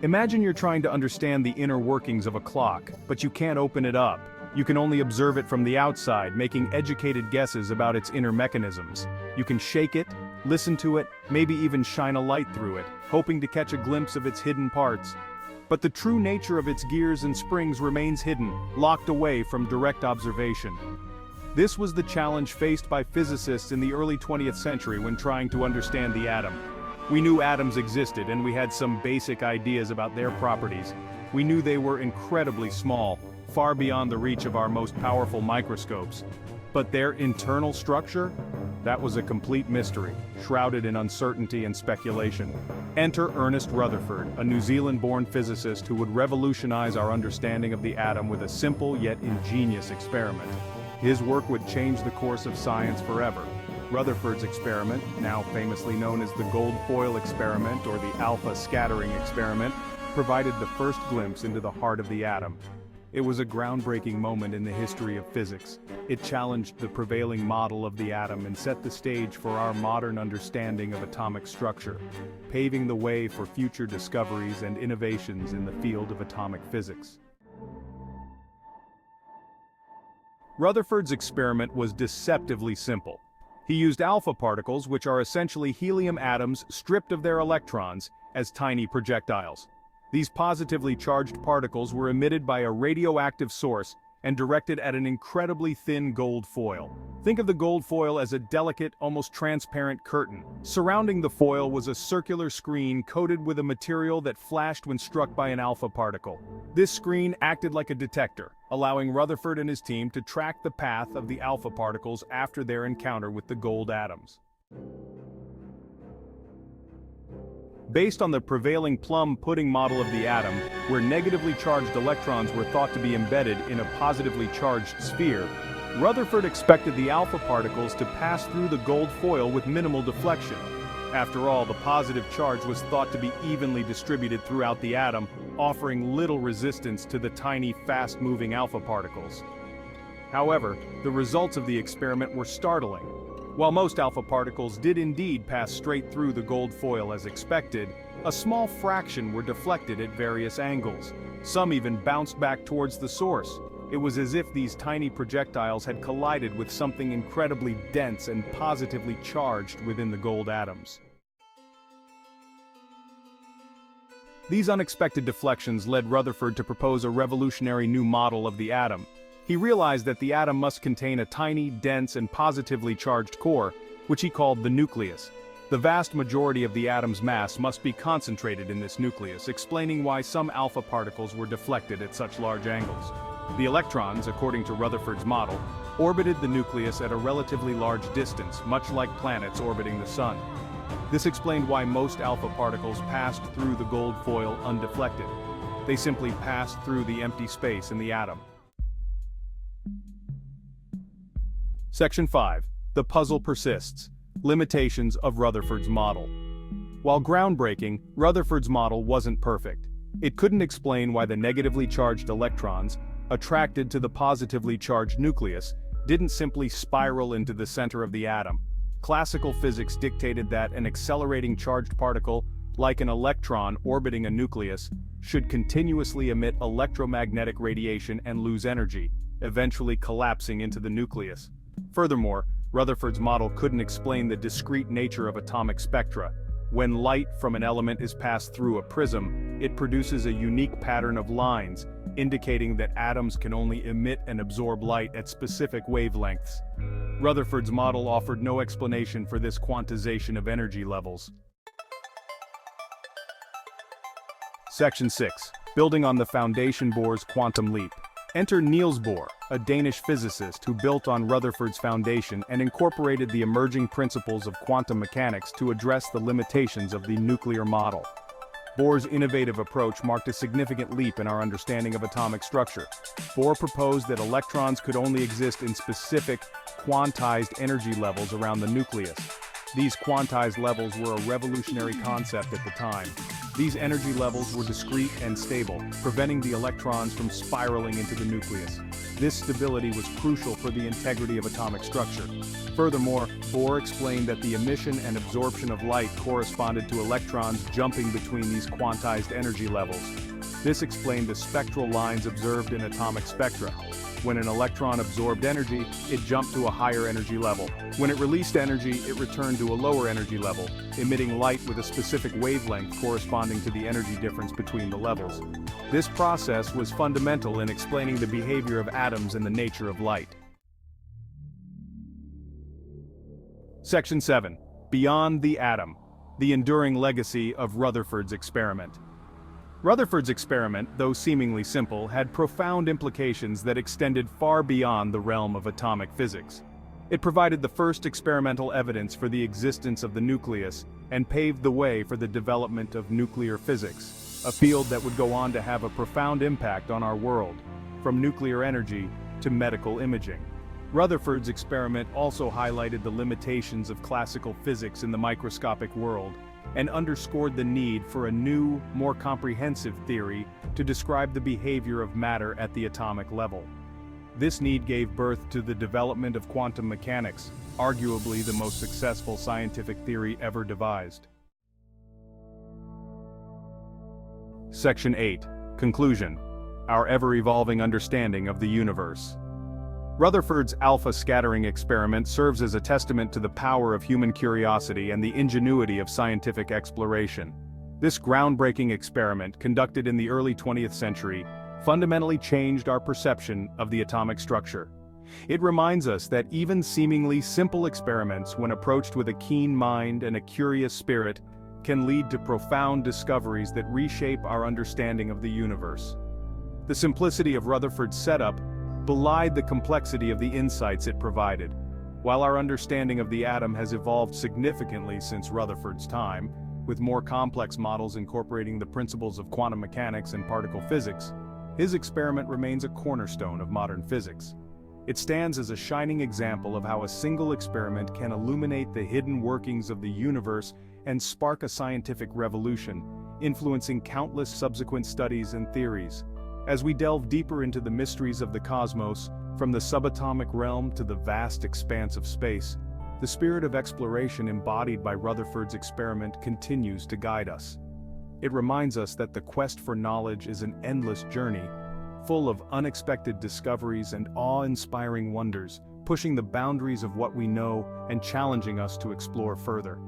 Imagine you're trying to understand the inner workings of a clock, but you can't open it up. You can only observe it from the outside, making educated guesses about its inner mechanisms. You can shake it, listen to it, maybe even shine a light through it, hoping to catch a glimpse of its hidden parts. But the true nature of its gears and springs remains hidden, locked away from direct observation. This was the challenge faced by physicists in the early 20th century when trying to understand the atom. We knew atoms existed and we had some basic ideas about their properties. We knew they were incredibly small, far beyond the reach of our most powerful microscopes. But their internal structure? That was a complete mystery, shrouded in uncertainty and speculation. Enter Ernest Rutherford, a New Zealand-born physicist who would revolutionize our understanding of the atom with a simple yet ingenious experiment. His work would change the course of science forever. Rutherford's experiment, now famously known as the gold foil experiment or the alpha scattering experiment, provided the first glimpse into the heart of the atom. It was a groundbreaking moment in the history of physics. It challenged the prevailing model of the atom and set the stage for our modern understanding of atomic structure, paving the way for future discoveries and innovations in the field of atomic physics. Rutherford's experiment was deceptively simple. He used alpha particles, which are essentially helium atoms stripped of their electrons, as tiny projectiles. These positively charged particles were emitted by a radioactive source and directed at an incredibly thin gold foil. Think of the gold foil as a delicate, almost transparent curtain. Surrounding the foil was a circular screen coated with a material that flashed when struck by an alpha particle. This screen acted like a detector, allowing Rutherford and his team to track the path of the alpha particles after their encounter with the gold atoms. Based on the prevailing plum pudding model of the atom, where negatively charged electrons were thought to be embedded in a positively charged sphere, Rutherford expected the alpha particles to pass through the gold foil with minimal deflection. After all, the positive charge was thought to be evenly distributed throughout the atom, offering little resistance to the tiny, fast-moving alpha particles. However, the results of the experiment were startling. While most alpha particles did indeed pass straight through the gold foil as expected, a small fraction were deflected at various angles. Some even bounced back towards the source. It was as if these tiny projectiles had collided with something incredibly dense and positively charged within the gold atoms. These unexpected deflections led Rutherford to propose a revolutionary new model of the atom. He realized that the atom must contain a tiny, dense, and positively charged core, which he called the nucleus. The vast majority of the atom's mass must be concentrated in this nucleus, explaining why some alpha particles were deflected at such large angles. The electrons, according to Rutherford's model, orbited the nucleus at a relatively large distance, much like planets orbiting the sun. This explained why most alpha particles passed through the gold foil undeflected. They simply passed through the empty space in the atom. Section 5. The puzzle persists. Limitations of Rutherford's model. While groundbreaking, Rutherford's model wasn't perfect. It couldn't explain why the negatively charged electrons, attracted to the positively charged nucleus, didn't simply spiral into the center of the atom. Classical physics dictated that an accelerating charged particle, like an electron orbiting a nucleus, should continuously emit electromagnetic radiation and lose energy, eventually collapsing into the nucleus. Furthermore, Rutherford's model couldn't explain the discrete nature of atomic spectra. When light from an element is passed through a prism, it produces a unique pattern of lines, indicating that atoms can only emit and absorb light at specific wavelengths. Rutherford's model offered no explanation for this quantization of energy levels. Section 6. Building on the foundation Bohr's quantum leap. Enter Niels Bohr, a Danish physicist who built on Rutherford's foundation and incorporated the emerging principles of quantum mechanics to address the limitations of the nuclear model. Bohr's innovative approach marked a significant leap in our understanding of atomic structure. Bohr proposed that electrons could only exist in specific, quantized energy levels around the nucleus. These quantized levels were a revolutionary concept at the time. These energy levels were discrete and stable, preventing the electrons from spiraling into the nucleus. This stability was crucial for the integrity of atomic structure. Furthermore, Bohr explained that the emission and absorption of light corresponded to electrons jumping between these quantized energy levels. This explained the spectral lines observed in atomic spectra. When an electron absorbed energy, it jumped to a higher energy level. When it released energy, it returned to a lower energy level, emitting light with a specific wavelength corresponding to the energy difference between the levels. This process was fundamental in explaining the behavior of atoms and the nature of light. Section 7. Beyond the atom. The enduring legacy of Rutherford's experiment. Rutherford's experiment, though seemingly simple, had profound implications that extended far beyond the realm of atomic physics. It provided the first experimental evidence for the existence of the nucleus and paved the way for the development of nuclear physics, a field that would go on to have a profound impact on our world, from nuclear energy to medical imaging. Rutherford's experiment also highlighted the limitations of classical physics in the microscopic world, and underscored the need for a new, more comprehensive theory to describe the behavior of matter at the atomic level. This need gave birth to the development of quantum mechanics, arguably the most successful scientific theory ever devised. Section 8. Conclusion. Our ever-evolving understanding of the universe. Rutherford's alpha scattering experiment serves as a testament to the power of human curiosity and the ingenuity of scientific exploration. This groundbreaking experiment, conducted in the early 20th century, fundamentally changed our perception of the atomic structure. It reminds us that even seemingly simple experiments, when approached with a keen mind and a curious spirit, can lead to profound discoveries that reshape our understanding of the universe. The simplicity of Rutherford's setup belied the complexity of the insights it provided. While our understanding of the atom has evolved significantly since Rutherford's time, with more complex models incorporating the principles of quantum mechanics and particle physics, his experiment remains a cornerstone of modern physics. It stands as a shining example of how a single experiment can illuminate the hidden workings of the universe and spark a scientific revolution, influencing countless subsequent studies and theories. As we delve deeper into the mysteries of the cosmos, from the subatomic realm to the vast expanse of space, the spirit of exploration embodied by Rutherford's experiment continues to guide us. It reminds us that the quest for knowledge is an endless journey, full of unexpected discoveries and awe-inspiring wonders, pushing the boundaries of what we know and challenging us to explore further.